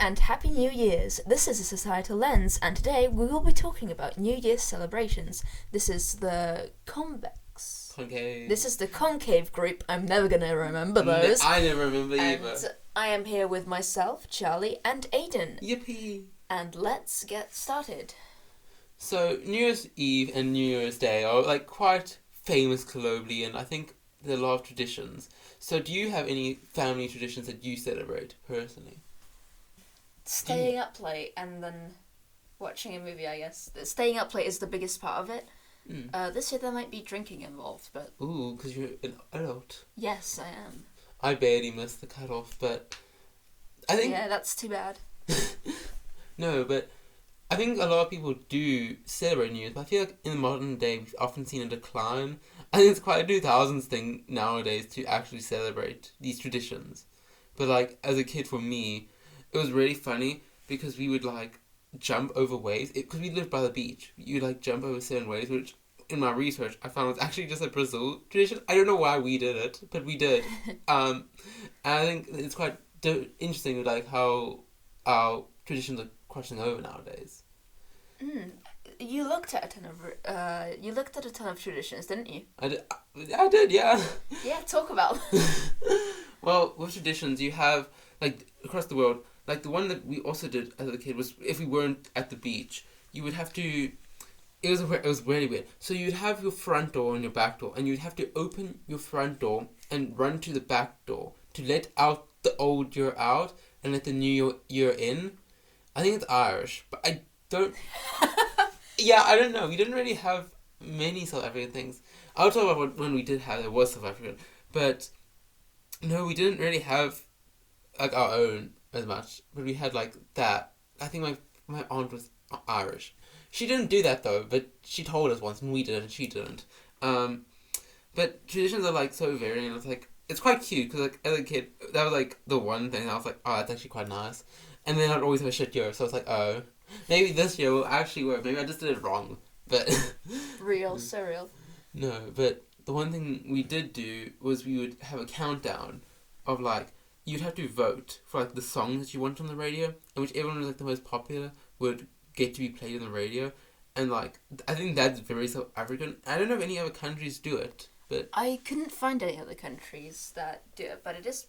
and Happy New Year's. This is a Societal Lens, and today we will be talking about New Year's celebrations. This is the Convex. Concave. This is the Concave group. I'm never going to remember those. I never remember and either. I am here with myself, Charlie, and Aiden. Yippee! And let's get started. So, New Year's Eve and New Year's Day are like quite famous globally, and I think there are a lot of traditions. So, do you have any family traditions that you celebrate personally? Staying up late and then watching a movie, I guess. Staying up late is the biggest part of it. This year there might be drinking involved, but... Ooh, because you're an adult. Yes, I am. I barely missed the cutoff, but I think... Yeah, that's too bad. No, but I think a lot of people do celebrate New Year's, but I feel like in the modern day we've often seen a decline. I think it's quite a 2000s thing nowadays to actually celebrate these traditions. But like, as a kid for me, it was really funny because we would like jump over waves. Because we lived by the beach. You like jump over certain waves, which in my research I found was actually just a Brazil tradition. I don't know why we did it, but we did. And I think it's quite interesting like how our traditions are crossing over nowadays. You looked at a ton of traditions, didn't you? I did, yeah. Yeah, talk about them. Well, with traditions, you have, like, across the world, like, the one that we also did as a kid was, if we weren't at the beach, you would have to, it was really weird. So you'd have your front door and your back door, and you'd have to open your front door and run to the back door to let out the old year out and let the new year in. I think it's Irish, but I don't... Yeah, I don't know. We didn't really have many South African things. I'll talk about what when we did have, there was South African. But, no, we didn't really have, like, our own as much. But we had, like, that. I think my aunt was Irish. She didn't do that, though, but she told us once, and we did, and she didn't. But traditions are, like, so varying, and it's, like, it's quite cute, because, like, as a kid, that was, like, the one thing I was like, oh, that's actually quite nice. And then I'd always have a shit year, so I was like, oh... Maybe this year will actually work. Maybe I just did it wrong. But So real. No, but the one thing we did do was we would have a countdown of like, you'd have to vote for like the songs that you want on the radio, and whichever one was like the most popular would get to be played on the radio. And like, I think that's very South African. I don't know if any other countries do it, but... I couldn't find any other countries that do it, but it is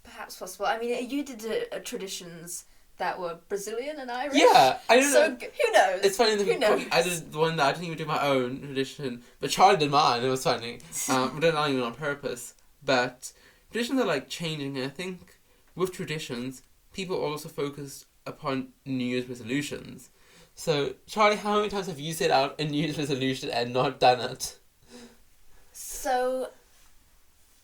perhaps possible. I mean, you did traditions that were Brazilian and Irish. Yeah, I don't know. Who knows? It's funny. Who knows? I did the one that I didn't even do my own tradition, but Charlie did mine. It was funny. But not even on purpose. But traditions are like changing. And I think with traditions, people also focus upon New Year's resolutions. So Charlie, how many times have you set out a New Year's resolution and not done it? So,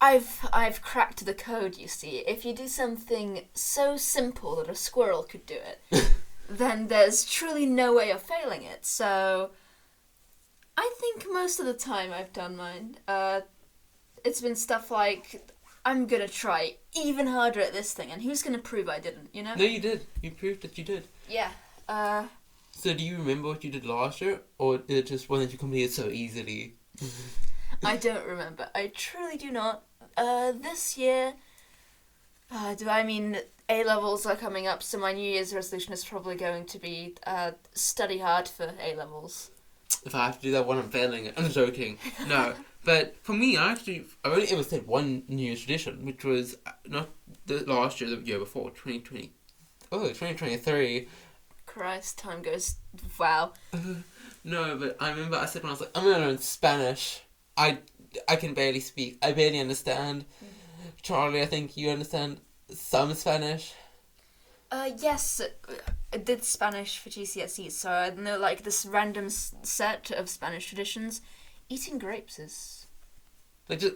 I've cracked the code, you see. If you do something so simple that a squirrel could do it, then there's truly no way of failing it. So, I think most of the time I've done mine. It's been stuff like, I'm gonna try even harder at this thing, and who's gonna prove I didn't, you know? No, you did. You proved that you did. Yeah. So do you remember what you did last year, or is it just one that you completed so easily? I don't remember. I truly do not. This year, A-levels are coming up, so my New Year's resolution is probably going to be study hard for A-levels. If I have to do that when I'm failing it, I'm joking. No, but for me, I've only ever set one New Year's tradition, which was not the last year, the year before, 2023. Christ, time goes, wow. No, but I remember I said when I was like, I'm going to learn Spanish. I can barely speak. I barely understand. Charlie, I think you understand some Spanish. Yes, I did Spanish for GCSE, so I know like this random set of Spanish traditions. Eating grapes is... Like just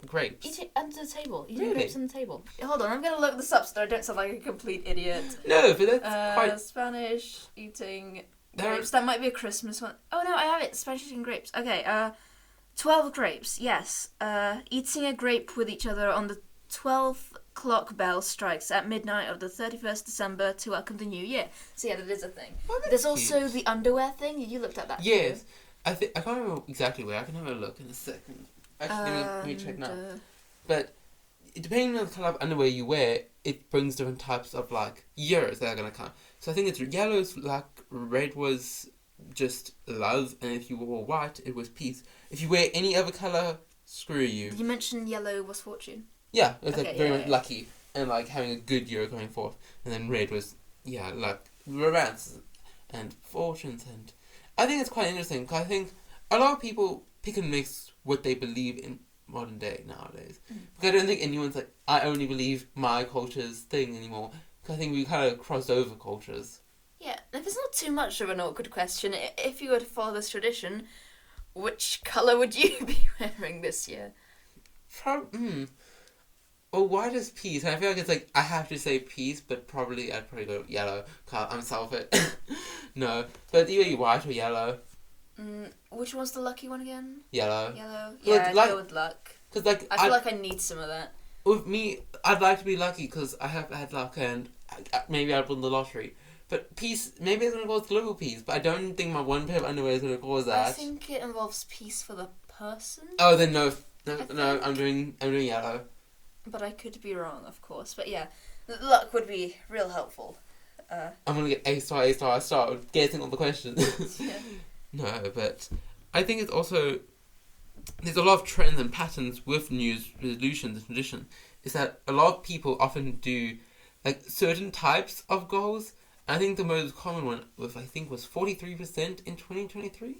grapes? Eating under the table. Eating Really? grapes on the table. Hold on, I'm going to look this up so I don't sound like a complete idiot. No, but that's quite... Spanish eating grapes. That might be a Christmas one. Oh no, I have it. Spanish eating grapes. Okay, 12 grapes, yes. Eating a grape with each other on the 12th clock bell strikes at midnight of the 31st December to welcome the new year. So yeah, that is a thing. Oh, there's also the underwear thing. You looked at that Yes. too. I can't remember exactly where. I can have a look in a second. Actually, let me check now. But depending on the colour of underwear you wear, it brings different types of like years that are gonna come. So I think it's yellow's luck, red was just love, and if you wore white, it was peace. If you wear any other colour, screw you. You mentioned yellow was fortune. Yeah, it was Okay, like very yeah, much yeah. lucky and like having a good year going forth. And then red was luck, romance, and fortunes. And I think it's quite interesting because I think a lot of people pick and mix what they believe in modern day nowadays. Because I don't think anyone's like, I only believe my culture's thing anymore. Because I think we kind of crossed over cultures. Yeah, if it's not too much of an awkward question, if you were to follow this tradition, which colour would you be wearing this year? Well, why does peace? I feel like it's like I have to say peace, but I'd probably go yellow. Cause I'm selfish. No, but either white or yellow. Which one's the lucky one again? Yellow. Yellow. Well, Yeah, I'd like- go with luck. Cause like I feel like I need some of that. with me, I'd like to be lucky because I have had luck and maybe I'd win the lottery. But peace, maybe it's gonna cause global peace. But I don't think my one pair of underwear is gonna cause that. I think it involves peace for the person, Oh, then no. I I'm doing yellow. but I could be wrong, of course. But yeah, luck would be real helpful. I'm gonna get A star, guessing all the questions. Yeah. No, but I think it's also there's a lot of trends and patterns with New Year's resolutions and tradition. Is that a lot of people often do like certain types of goals. I think the most common one was 43% in 2023.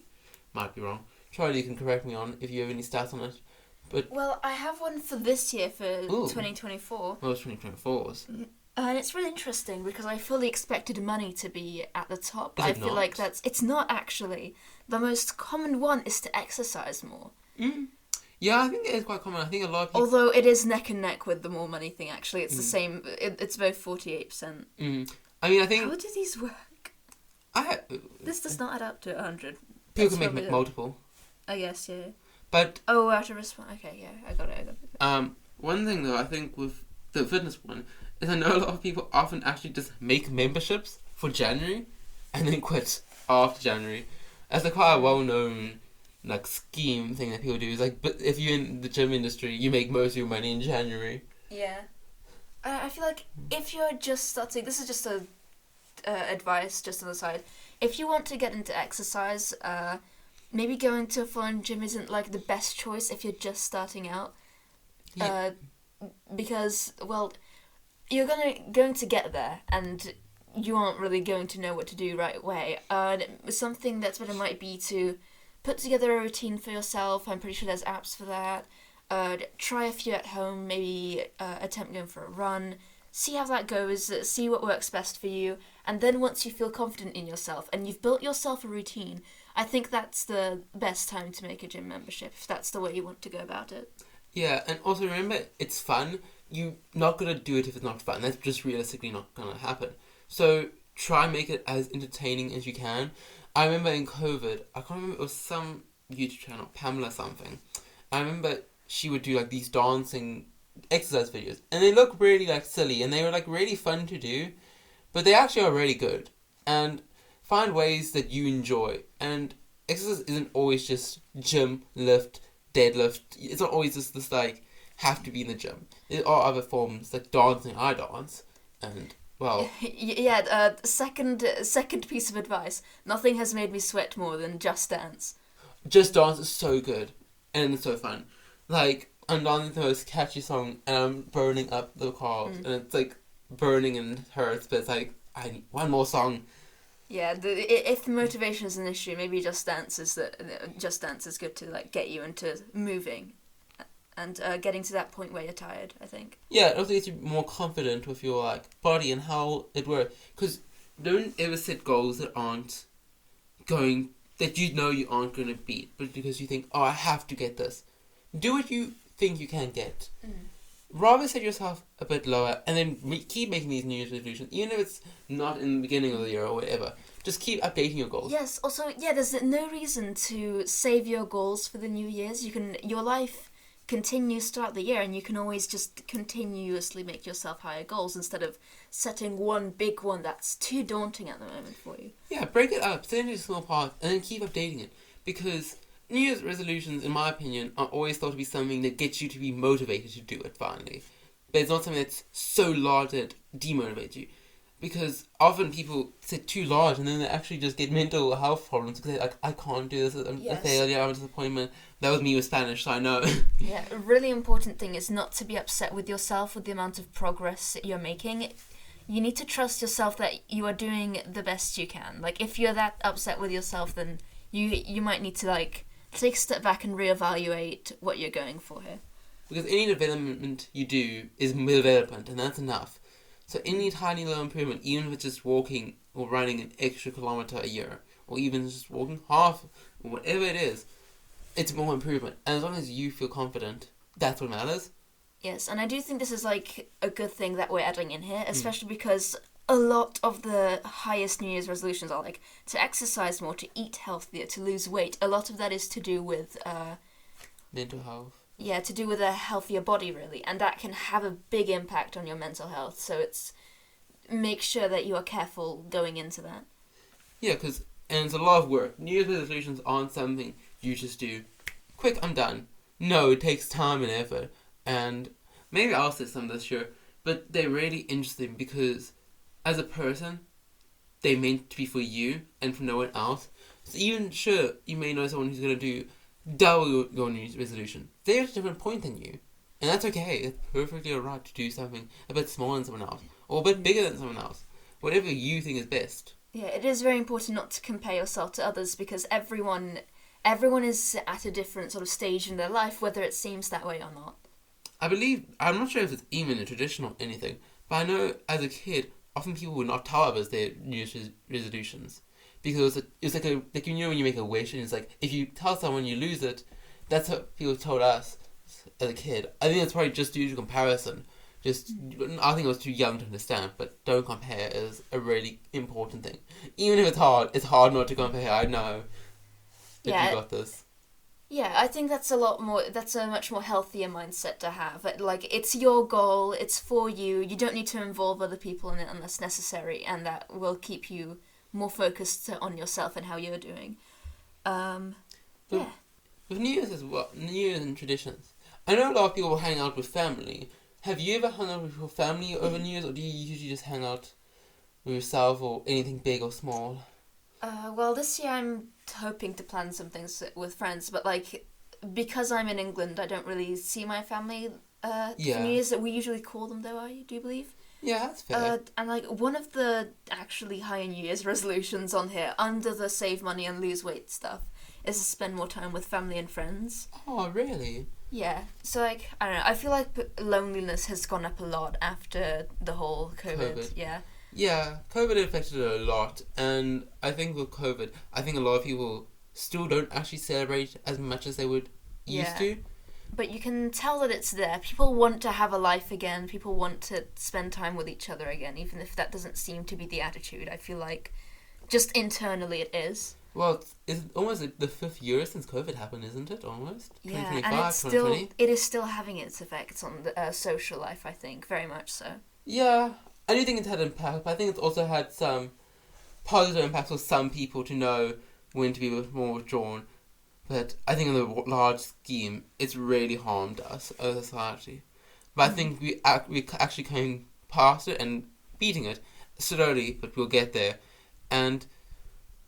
Might be wrong. Charlie, you can correct me on if you have any stats on it. Well, I have one for this year for Ooh. 2024. Well, it's 2024's. And it's really interesting because I fully expected money to be at the top. Is I it feel not? like it's not actually. The most common one is to exercise more. Yeah, I think it is quite common. I think a lot of people. Although it is neck and neck with the more money thing, actually. It's the same. It's both 48%. I mean, I think How do these work? I This does not add up to 100. people That's can probably make the- multiple, I guess, yeah. but Oh, how to respond. Okay, yeah, I got it. one thing though I think with the fitness one is I know a lot of people often actually just make memberships for January and then quit after January. That's like quite a well known like scheme thing that people do. Is like, but if you're in the gym industry, you make most of your money in January. Yeah. I feel like if you're just starting, this is just a advice just on the side. If you want to get into exercise, maybe going to a foreign gym isn't like the best choice if you're just starting out. Yeah. Because well, you're going to get there and you aren't really going to know what to do right away. Something that's better might be to put together a routine for yourself. I'm pretty sure there's apps for that. Try a few at home, maybe attempt going for a run, see how that goes, see what works best for you, and then once you feel confident in yourself and you've built yourself a routine, I think that's the best time to make a gym membership, if that's the way you want to go about it. Yeah, and also remember, it's fun. You're not gonna do it if it's not fun. That's just realistically not gonna happen. So try and make it as entertaining as you can. I remember in COVID, I can't remember, it was some YouTube channel, Pamela something. I remember she would do like these dancing exercise videos, and they look really like silly, and they were like really fun to do, but they actually are really good. And find ways that you enjoy. And exercise isn't always just gym, lift, deadlift. It's not always just this like have to be in the gym. There are other forms like dancing. I dance, and well, Yeah, second piece of advice. Nothing has made me sweat more than Just Dance. Just Dance is so good and it's so fun. Like I'm dancing to the most catchy song and I'm burning up the crowd and it's like burning and hurts, but it's like I need one more song. Yeah, if the motivation is an issue, maybe Just Dance is good to like get you into moving, and getting to that point where you're tired. I think. Yeah, it also gets you more confident with your like body and how it works. Because don't ever set goals that aren't going that you know you aren't going to beat, but because you think, oh, I have to get this. Do what you think you can get. Rather set yourself a bit lower and then keep making these New Year's resolutions, even if it's not in the beginning of the year or whatever. Just keep updating your goals. Yes. Also, yeah. There's no reason to save your goals for the New Year's. Your life continues throughout the year, and you can always just continuously make yourself higher goals instead of setting one big one that's too daunting at the moment for you. Yeah, break it up, set it into small parts, and then keep updating it. Because New Year's resolutions, in my opinion, are always thought to be something that gets you to be motivated to do it finally. but it's not something that's so large that it demotivates you. Because often people set too large and then they actually just get mental health problems because they're like, I can't do this, I'm a failure, I'm a disappointment. That was me with Spanish, so I know. Yeah, a really important thing is not to be upset with yourself with the amount of progress you're making. You need to trust yourself that you are doing the best you can. Like, if you're that upset with yourself, then you might need to, like, take a step back and reevaluate what you're going for here. Because any development you do is development, and that's enough. So any tiny little improvement, even if it's just walking or running an extra kilometre a year, or even just walking half, or whatever it is, it's more improvement. And as long as you feel confident, that's what matters. Yes, and I do think this is, like, a good thing that we're adding in here, especially because a lot of the highest New Year's resolutions are, like, to exercise more, to eat healthier, to lose weight. A lot of that is to do with... mental health. Yeah, to do with a healthier body, really. And that can have a big impact on your mental health. So make sure that you are careful going into that. Yeah, and it's a lot of work. New Year's resolutions aren't something you just do. Quick, I'm done. No, it takes time and effort. And maybe I'll say some this year, but they're really interesting because as a person, they're meant to be for you and for no one else. So even sure, you may know someone who's going to do double your New Year's resolution. They're at a different point than you. And that's okay. It's perfectly alright to do something a bit smaller than someone else. Or a bit bigger than someone else. Whatever you think is best. Yeah, it is very important not to compare yourself to others because everyone is at a different sort of stage in their life, whether it seems that way or not. I'm not sure if it's even a tradition or anything, but I know as a kid, often people would not tell others their New Year's resolutions. Because it's like when you make a wish and it's like, if you tell someone you lose it, that's what people told us as a kid. I think it's probably just due to comparison. I think I was too young to understand, but don't compare is a really important thing. Even if it's hard not to compare, I know that you got this. Yeah, I think that's a much more healthier mindset to have. Like, it's your goal, it's for you, you don't need to involve other people in it unless necessary, and that will keep you more focused on yourself and how you're doing. With New Year's as well, New Year's and traditions. I know a lot of people hang out with family. Have you ever hung out with your family over New Year's, or do you usually just hang out with yourself or anything big or small? Well, this year I'm hoping to plan some things with friends, but, like, because I'm in England, I don't really see my family for New Year's. We usually call them, though, do you believe? Yeah, that's fair. And, like, one of the actually high New Year's resolutions on here, under the save money and lose weight stuff, is to spend more time with family and friends. Oh, really? Yeah. So, like, I don't know, I feel like loneliness has gone up a lot after the whole COVID. Yeah. Yeah, COVID affected it a lot, and I think with COVID, a lot of people still don't actually celebrate as much as they would used to. But you can tell that it's there. People want to have a life again. People want to spend time with each other again, even if that doesn't seem to be the attitude. I feel like just internally it is. Well, it's almost like the 5th year since COVID happened, isn't it? Almost? Yeah, and it is still having its effects on the social life, I think, very much so. Yeah. I do think it's had an impact, but I think it's also had some positive impacts for some people to know when to be more withdrawn. But I think in the large scheme, it's really harmed us as a society. But I think we actually came past it and beating it slowly, but we'll get there. And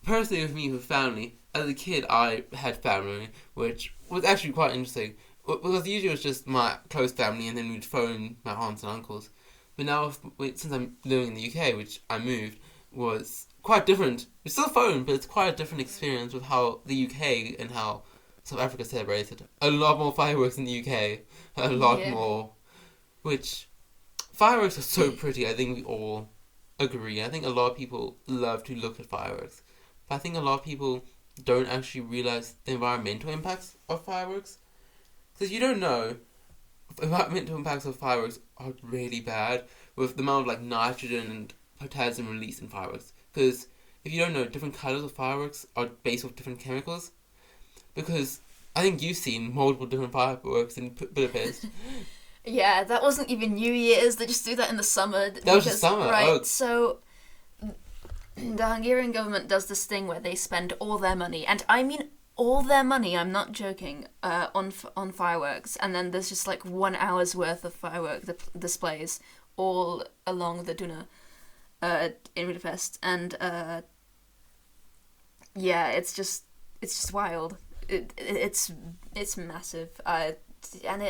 personally, with me, with family, as a kid, I had family, which was actually quite interesting. Because usually it was just my close family, and then we'd phone my aunts and uncles. But now, since I'm living in the UK, which I moved, was quite different. It's still phone, but it's quite a different experience with how the UK and how South Africa celebrated. A lot more fireworks in the UK. A lot more. Which, fireworks are so pretty, I think we all agree. I think a lot of people love to look at fireworks. But I think a lot of people don't actually realise the environmental impacts of fireworks. Because you don't know, environmental impacts of fireworks are really bad with the amount of, like, nitrogen and potassium released in fireworks. Because if you don't know, different colours of fireworks are based off different chemicals. Because I think you've seen multiple different fireworks in Budapest. Yeah, that wasn't even New Year's. They just do that in the summer. That was the summer, right? So the Hungarian government does this thing where they spend all their money, and I mean all their money, I'm not joking, on fireworks, and then there's just like 1 hour's worth of firework displays all along the Duna in Budapest, and yeah, it's just wild. It's massive. And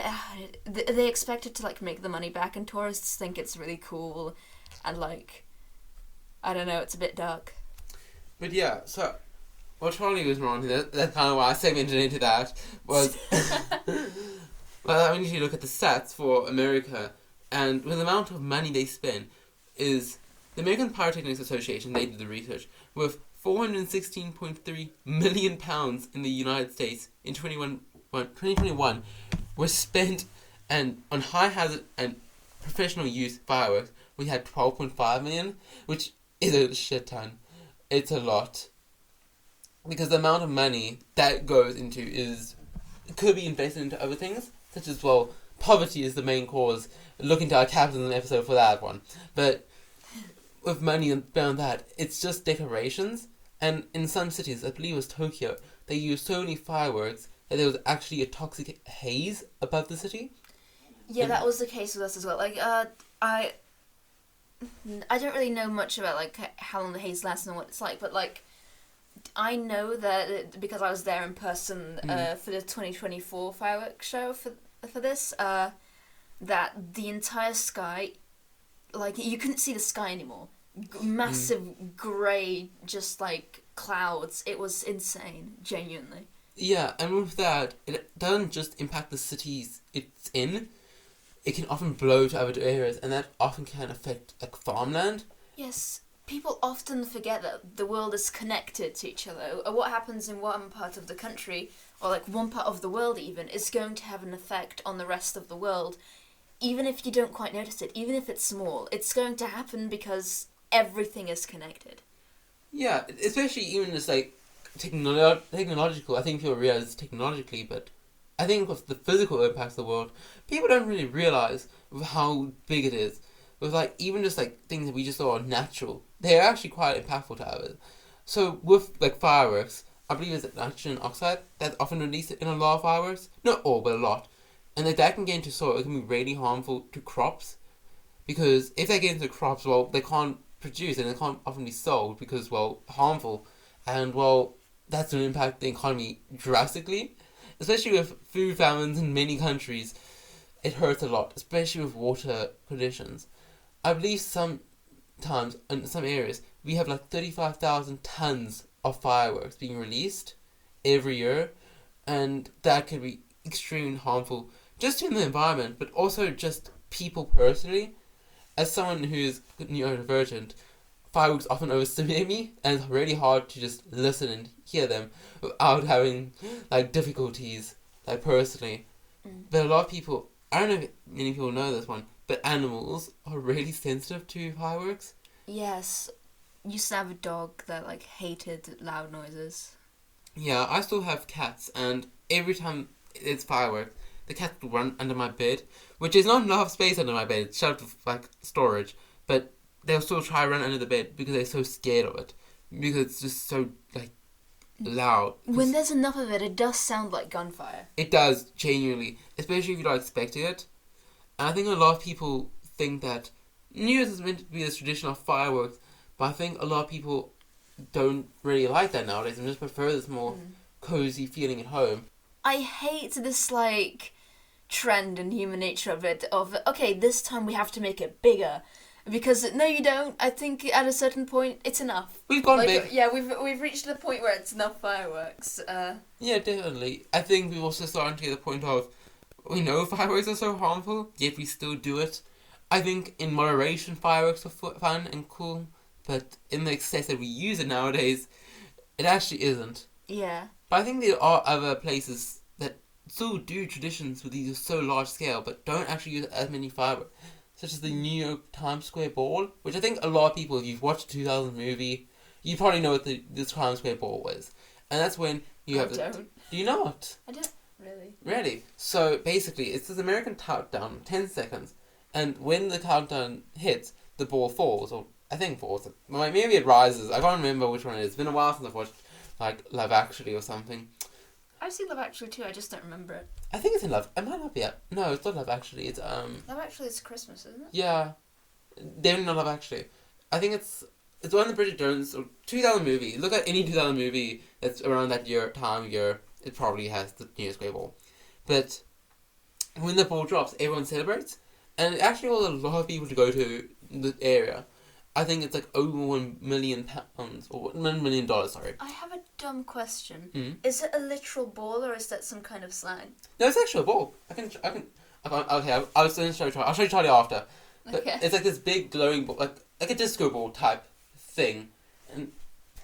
they expect it to like make the money back, and tourists think it's really cool, and like, I don't know, it's a bit dark. But yeah, so what Charlie was wrong, that's kind of why I segmented into that, was, well, I mean, if you look at the stats for America, and with the amount of money they spend, is the American Pyrotechnics Association, they did the research, with £416.3 million in the United States in 2021 was spent and on high hazard and professional use fireworks. We had 12.5 million, which is a shit ton. It's a lot. Because the amount of money that goes into could be invested into other things, such as, well, poverty is the main cause. Look into our capitalism episode for that one. But with money beyond that, it's just decorations. And in some cities, I believe it was Tokyo, they used so many fireworks that there was actually a toxic haze above the city. Yeah, that was the case with us as well. Like, I don't really know much about like how long the haze lasts and what it's like, but like, I know that because I was there in person for the 2024 fireworks show for this, that the entire sky, like, you couldn't see the sky anymore. Massive grey, just like clouds. It was insane, genuinely. Yeah, and with that, it doesn't just impact the cities it's in. It can often blow to other areas, and that often can affect like farmland. Yes, people often forget that the world is connected to each other. Or what happens in one part of the country, or like one part of the world even, is going to have an effect on the rest of the world. Even if you don't quite notice it, even if it's small, it's going to happen because everything is connected. Yeah, especially even just like technological. I think people realize technologically, but I think with the physical impact of the world, people don't really realize how big it is. With like even just like things that we just thought are natural, they're actually quite impactful to others. So with like fireworks, I believe it's nitrogen oxide that's often released in a lot of fireworks. Not all, but a lot. And if that can get into soil, it can be really harmful to crops. Because if they get into crops, well, they can't produce and they can't often be sold because, well, harmful. And, well, that's going to impact the economy drastically. Especially with food famines in many countries, it hurts a lot, especially with water conditions. I believe sometimes, in some areas, we have like 35,000 tons of fireworks being released every year. And that can be extremely harmful, just in the environment, but also just people personally. As someone who's neurodivergent, fireworks often overstimulate me, and it's really hard to just listen and hear them without having like difficulties, like personally. But a lot of people, I don't know if many people know this one, but animals are really sensitive to fireworks. Yes, used to have a dog that like hated loud noises. Yeah, I still have cats, and every time it's fireworks, the cat will run under my bed, which is not enough space under my bed. It's shoved with like storage, but they'll still try to run under the bed because they're so scared of it, because it's just so like loud. When there's enough of it, it does sound like gunfire. It does, genuinely, especially if you're not expecting it. And I think a lot of people think that New Year's is meant to be this tradition of fireworks, but I think a lot of people don't really like that nowadays and just prefer this more cozy feeling at home. I hate this like trend in human nature of okay, this time we have to make it bigger. Because no, you don't. I think at a certain point it's enough. We've gone like, big. Yeah, we've reached the point where it's enough fireworks. Yeah, definitely. I think we've also started to get the point of we know fireworks are so harmful, yet we still do it. I think in moderation fireworks are fun and cool, but in the excess that we use it nowadays, it actually isn't. Yeah. But I think there are other places that still do traditions with these so large scale, but don't actually use as many fireworks. Such as the New York Times Square Ball, which I think a lot of people, if you've watched the 2000 movie, you probably know what the Times Square Ball was. And that's when you have... don't. Do you not? I don't really. Really? So basically, it's this American countdown, 10 seconds, and when the countdown hits, the ball falls, or I think falls. Maybe it rises. I can't remember which one it is. It's been a while since I've watched like Love Actually or something. I've seen Love Actually too. I just don't remember it. I think it's in Love. It might not be. No, it's not Love Actually. It's Love Actually is Christmas, isn't it? Yeah, definitely not Love Actually. I think it's one of the Bridget Jones or 2000 movie. Look at any 2000 movie that's around that year. It probably has the New Year's Great Ball. But when the ball drops, everyone celebrates, and it actually was a lot of people to go to the area. I think it's like over £1 million or $1 million. Sorry. I have a dumb question. Mm. Is it a literal ball or is that some kind of slang? No, it's actually a ball. I can. Okay, I'll show you. I'll show you Charlie after. But Okay. it's like this big glowing ball, like a disco ball type thing, and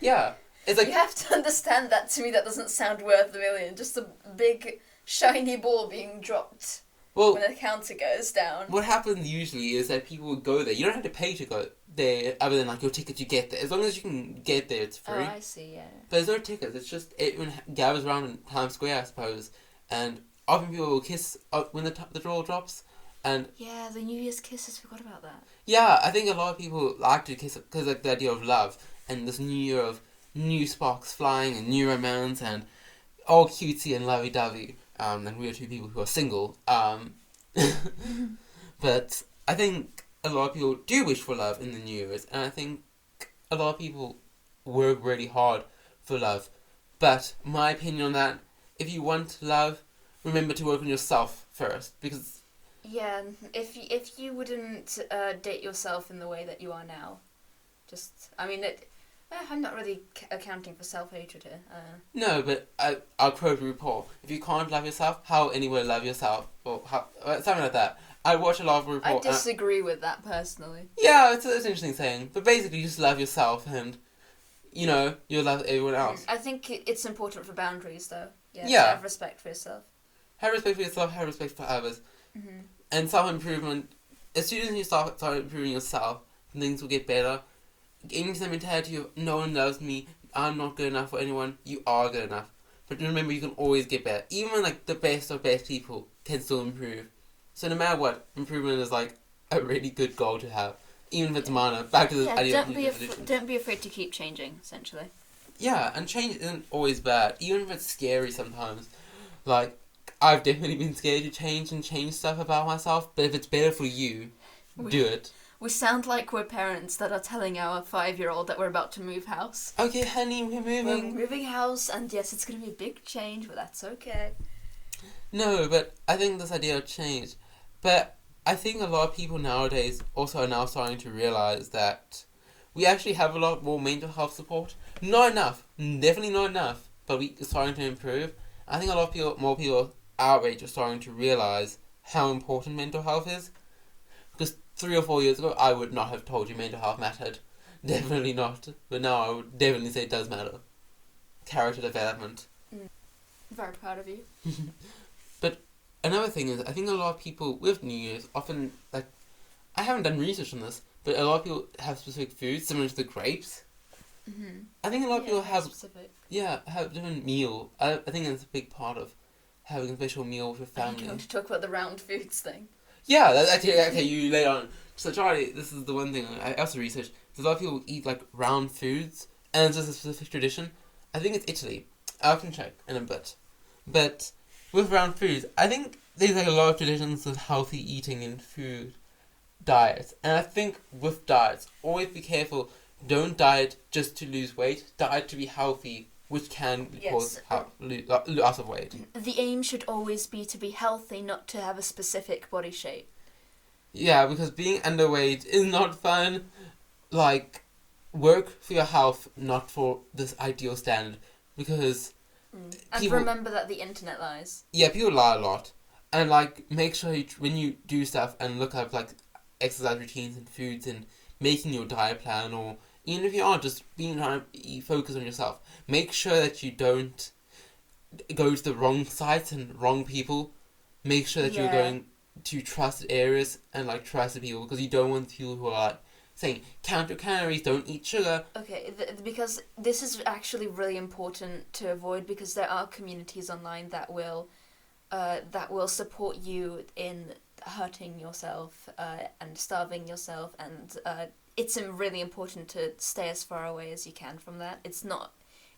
yeah, it's like You have to understand that to me that doesn't sound worth a million. Just a big shiny ball being dropped well. when a counter goes down. What happens usually is that people would go there. You don't have to pay to go there, other than like your ticket you get there. As long as you can get there, it's free. Oh, I see. Yeah. But there's no tickets. It's just everyone gathers around in Times Square, I suppose, and often people will kiss when the draw drops. And Yeah, the New Year's kisses. Forgot about that. yeah, I think a lot of people like to kiss because like the idea of love and this new year of new sparks flying and new romance and all cutesy and lovey-dovey. And we are two people who are single. But I think a lot of people do wish for love in the New Year's, and I think a lot of people work really hard for love. But my opinion on that, if you want love, remember to work on yourself first, because Yeah, if you wouldn't date yourself in the way that you are now, I'm not really accounting for self-hatred here. no, but I'll quote RuPaul: if you can't love yourself, how anyone will love yourself, or how something like that. I watch a lot of RuPaul. I disagree with that personally. Yeah, it's an interesting saying, but basically, just love yourself, and you'll love everyone else. I think it's important for boundaries, though. Yeah. Yeah. To have respect for yourself. Have respect for yourself. Have respect for others. Mm-hmm. And self-improvement, as soon as you start improving yourself, things will get better. Getting to the mentality of no one loves me, I'm not good enough for anyone, you are good enough. But remember, you can always get better. Even when the best of best people can still improve. So no matter what, improvement is a really good goal to have. Even if it's minor. Back to the idea of evolution. Don't be afraid to keep changing, essentially. Yeah, and change isn't always bad. Even if it's scary sometimes. I've definitely been scared to change stuff about myself, but if it's better for you, do it. We sound like we're parents that are telling our 5-year-old that we're about to move house. Okay, honey, we're moving. We're moving house, and yes, it's going to be a big change, but that's okay. No, but I think this idea of change. But I think a lot of people nowadays also are now starting to realise that we actually have a lot more mental health support. Not enough. Definitely not enough. But we're starting to improve. I think a lot of more people our age are starting to realise how important mental health is. Because 3 or 4 years ago, I would not have told you mental health mattered. Definitely not. But now I would definitely say it does matter. Character development. Very proud of you. But another thing is, I think a lot of people with New Year's often, I haven't done research on this, but a lot of people have specific foods similar to the grapes. Mm-hmm. I think a lot of people have specific. have different meal. I think that's a big part of having a special meal with your I family. don't want to talk about the round foods thing. Yeah, that's actually okay. You later on. So Charlie, this is the one thing I also researched. A lot of people eat round foods, and it's just a specific tradition. I think it's Italy. I can check in a bit, but with round foods, I think there's a lot of traditions of healthy eating and food diets, and I think with diets, always be careful. Don't diet just to lose weight. Diet to be healthy, which can cause loss of weight. The aim should always be to be healthy, not to have a specific body shape. Yeah, because being underweight is not fun. Work for your health, not for this ideal standard. Because And remember that the internet lies. yeah, people lie a lot. And make sure when you do stuff and look up exercise routines and foods and making your diet plan, or even if you are just trying to focus on yourself, make sure that you don't go to the wrong sites and wrong people. Make sure that you're going to trusted areas and trusted people, because you don't want people who are saying count your calories, don't eat sugar. Okay, because this is actually really important to avoid, because there are communities online that will support you in hurting yourself and starving yourself, and it's really important to stay as far away as you can from that. It's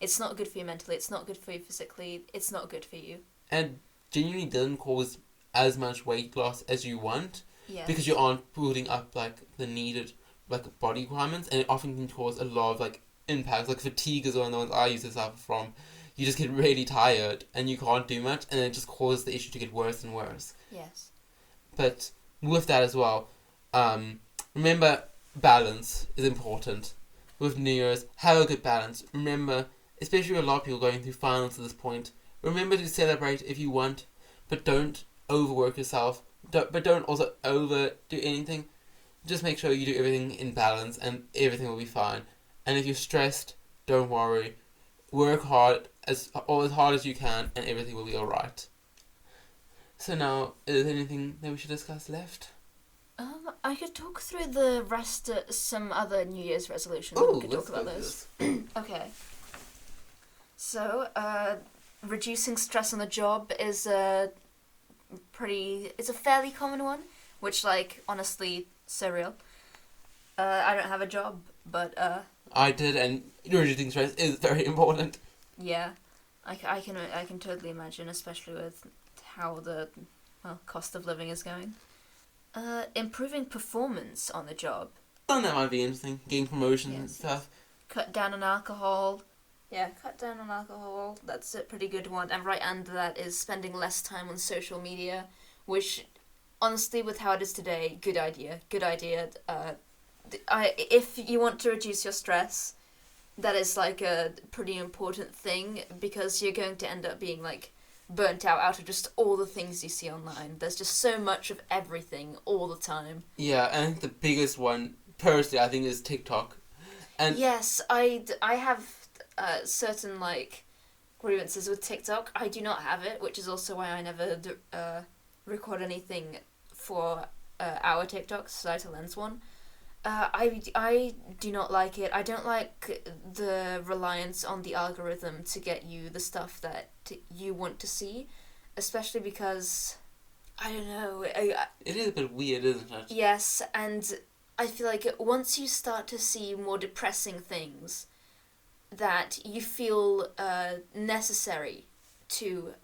It's not good for you mentally. It's not good for you physically. It's not good for you. And genuinely doesn't cause as much weight loss as you want Yes. because you aren't building up like the needed like body requirements, and it often can cause a lot of like impacts. Like fatigue is one of the ones I used to suffer from. You just get really tired and you can't do much, and it just causes the issue to get worse and worse. Yes. But with that as well, remember balance is important. With New Year's, have a good balance. Remember, especially with a lot of people going through finals at this point, remember to celebrate if you want, but don't overwork yourself. But don't also overdo anything. Just make sure you do everything in balance and everything will be fine. And if you're stressed, don't worry. Work hard as hard as you can and everything will be alright. So now, is there anything that we should discuss left? I could talk through the rest of some other New Year's resolutions. Oh, We could talk about those. Okay. So, reducing stress on the job is it's a fairly common one, which, like, honestly, so real. I don't have a job, but, I did, and reducing stress is very important. yeah, I can totally imagine, especially with how the, cost of living is going. Improving performance on the job. Oh, that might be interesting. Getting promotions and Yes, stuff. Cut down on alcohol. Yeah, cut down on alcohol. That's a pretty good one. And right under that is spending less time on social media, which, honestly, with how it is today, good idea. Good idea. If you want to reduce your stress, that is like a pretty important thing, because you're going to end up being like burnt out of just all the things you see online. There's just so much of everything all the time. Yeah, and I think the biggest one, personally, I think is TikTok. And Yes, I have certain like grievances with TikTok. I do not have it, which is also why I never record anything for our TikTok, Societal Lens one. I do not like it. I don't like the reliance on the algorithm to get you the stuff that you want to see, especially because, I don't know. it is a bit weird, isn't it? Yes, and I feel like once you start to see more depressing things that you feel necessary to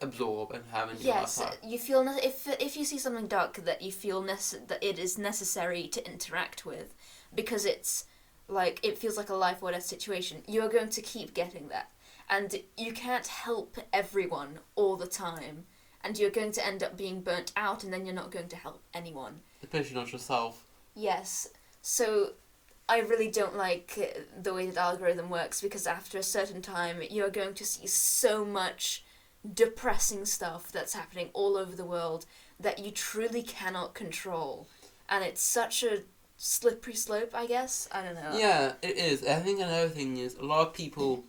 Absorb and have in your yes, life. you feel if you see something dark that you feel that it is necessary to interact with, because it's like it feels like a life or death situation. You are going to keep getting that, and you can't help everyone all the time, and you're going to end up being burnt out, and then you're not going to help anyone. Especially not yourself. Yes, so I really don't like the way that algorithm works, because after a certain time you're going to see so much depressing stuff that's happening all over the world that you truly cannot control, and it's such a slippery slope, I guess. I don't know. Yeah, it is. I think another thing is a lot of people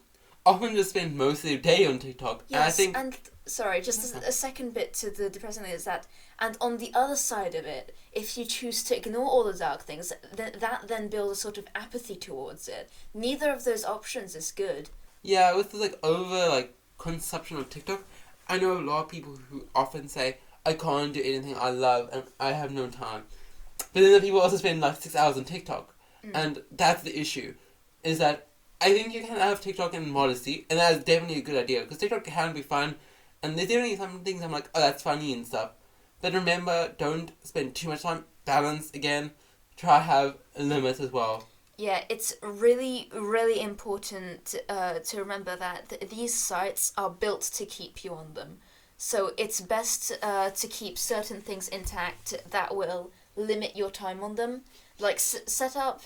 often just spend most of their day on TikTok. Yes, And I think and sorry, just a second bit to the depressing thing is that, and on the other side of it, if you choose to ignore all the dark things, that then builds a sort of apathy towards it. Neither of those options is good. yeah, with the over consumption of TikTok, I know a lot of people who often say, I can't do anything I love and I have no time. But then the people also spend 6 hours on TikTok. And that's the issue. Is that I think you can have TikTok in modesty, and that is definitely a good idea, because TikTok can be fun, and there's definitely some things I'm like, oh, that's funny and stuff. But remember, don't spend too much time. Balance again. Try to have a limit as well. Yeah, it's really, really important to remember that these sites are built to keep you on them. So it's best to keep certain things intact that will limit your time on them. Like, set up...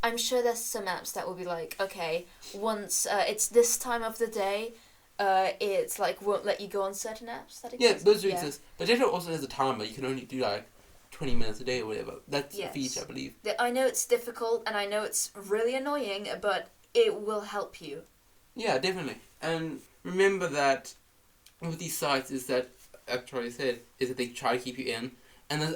I'm sure there's some apps that will be like, okay, once it's this time of the day, it's won't let you go on certain apps that exist. Yeah, those do exist. But TikTok also has a timer. You can only do 20 minutes a day or whatever. That's a feature, I believe. I know it's difficult, and I know it's really annoying, but it will help you. Yeah, definitely. And remember that with these sites is that, as Charlie said, is that they try to keep you in. And there's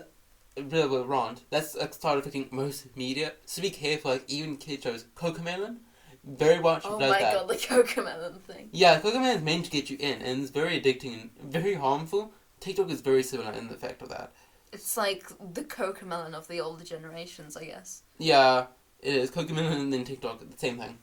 a bit of a rant. That's started affecting most media. So be careful, even kid shows. Cocomelon, very much Oh does my that. god, the Cocomelon thing. Yeah, Cocomelon is meant to get you in, and it's very addicting and very harmful. TikTok is very similar in the effect of that. It's like the Cocomelon of the older generations, I guess. Yeah, it is. Cocomelon and then TikTok, the same thing.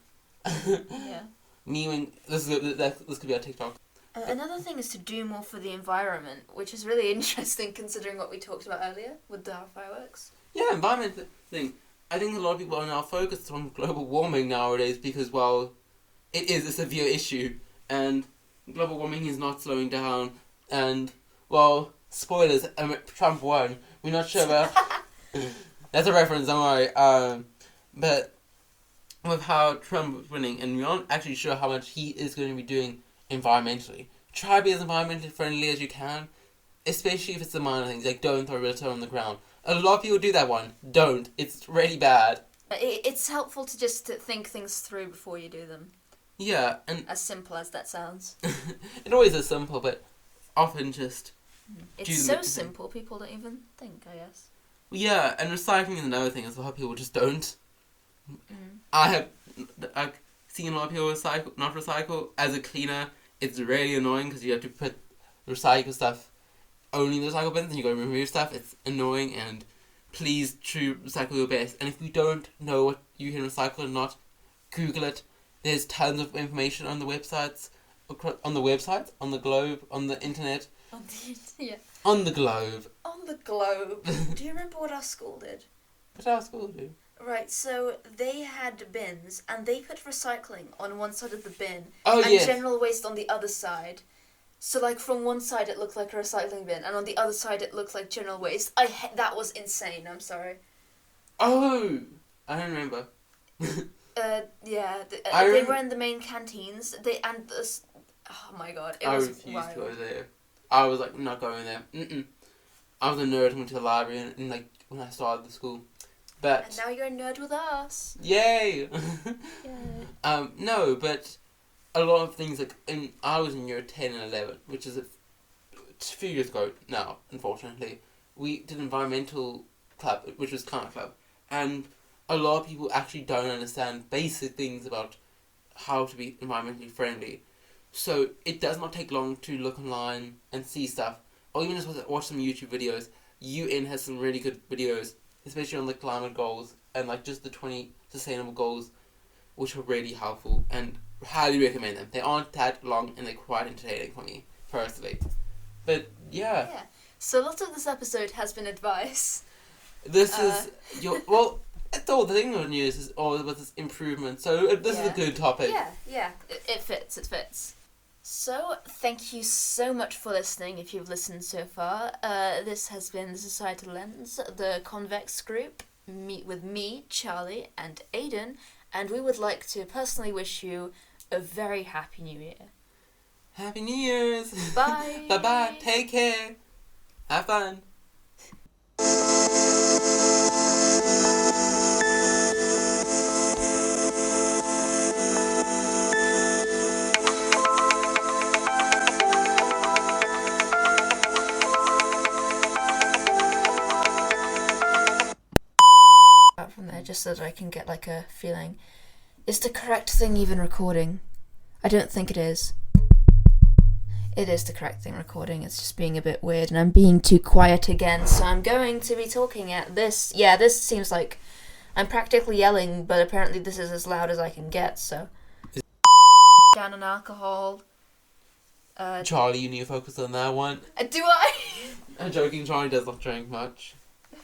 Yeah. memeing. This could be our TikTok. Another thing is to do more for the environment, which is really interesting considering what we talked about earlier with the fireworks. Yeah, environment thing. I think a lot of people are now focused on global warming nowadays because, well, it is a severe issue, and global warming is not slowing down, and, well, spoilers, Trump won. We're not sure about... That's a reference, don't worry. But with how Trump was winning, and we're not actually sure how much he is going to be doing environmentally. Try to be as environmentally friendly as you can, especially if it's the minor things, like don't throw litter on the ground. A lot of people do that one. Don't. It's really bad. It's helpful to just think things through before you do them. Yeah, and... As simple as that sounds. It always is simple, but often just... It's so simple, people don't even think, I guess. Yeah, and recycling is another thing as well, people just don't. I've seen a lot of people not recycle. As a cleaner, it's really annoying because you have to put recycle stuff only in the recycle bins and you got to remove stuff. It's annoying, and please recycle your best. And if you don't know what you can recycle or not, Google it. There's tons of information on the websites, on the globe, on the internet. Yeah. On the globe. On the globe. Do you remember what our school did? What did our school do? Right, so they had bins, and they put recycling on one side of the bin, and yes, general waste on the other side. So, like, from one side it looked like a recycling bin, and on the other side it looked like general waste. That was insane, I'm sorry. Oh! I don't remember. Yeah, they were in the main canteens, oh my god, it was refused wild. to go there. I was, like, not going there. I was a nerd and went to the library, and like, when I started the school. But... And now you're a nerd with us. Yay! Yay. No, but a lot of things, like, I was in year 10 and 11, which is a few years ago now, unfortunately. We did environmental club, which was climate club, and a lot of people actually don't understand basic things about how to be environmentally friendly. So it does not take long to look online and see stuff, or even just watch some YouTube videos. UN has some really good videos, especially on the climate goals and like just the 20 sustainable goals, which are really helpful and highly recommend them. They aren't that long and they're quite entertaining for me personally. But yeah. So a lot of this episode has been advice. This is it's all the thing on news is all about this improvement. So this is a good topic. Yeah. It fits. So, thank you so much for listening, if you've listened so far. This has been the Societal Lens, the Convex group, with me, Charlie, and Aidan, and we would like to personally wish you a very happy New Year. Happy New Year's! Bye! Bye-bye! Take care! Have fun! From there, just so that I can get like a feeling. Is the correct thing even recording? I don't think it is. It is the correct thing recording, it's just being a bit weird, and I'm being too quiet again, so I'm going to be talking at this. Yeah, this seems like I'm practically yelling, but apparently this is as loud as I can get, so. Down on alcohol. Charlie, you need to focus on that one. Do I? I'm joking, Charlie does not drink much.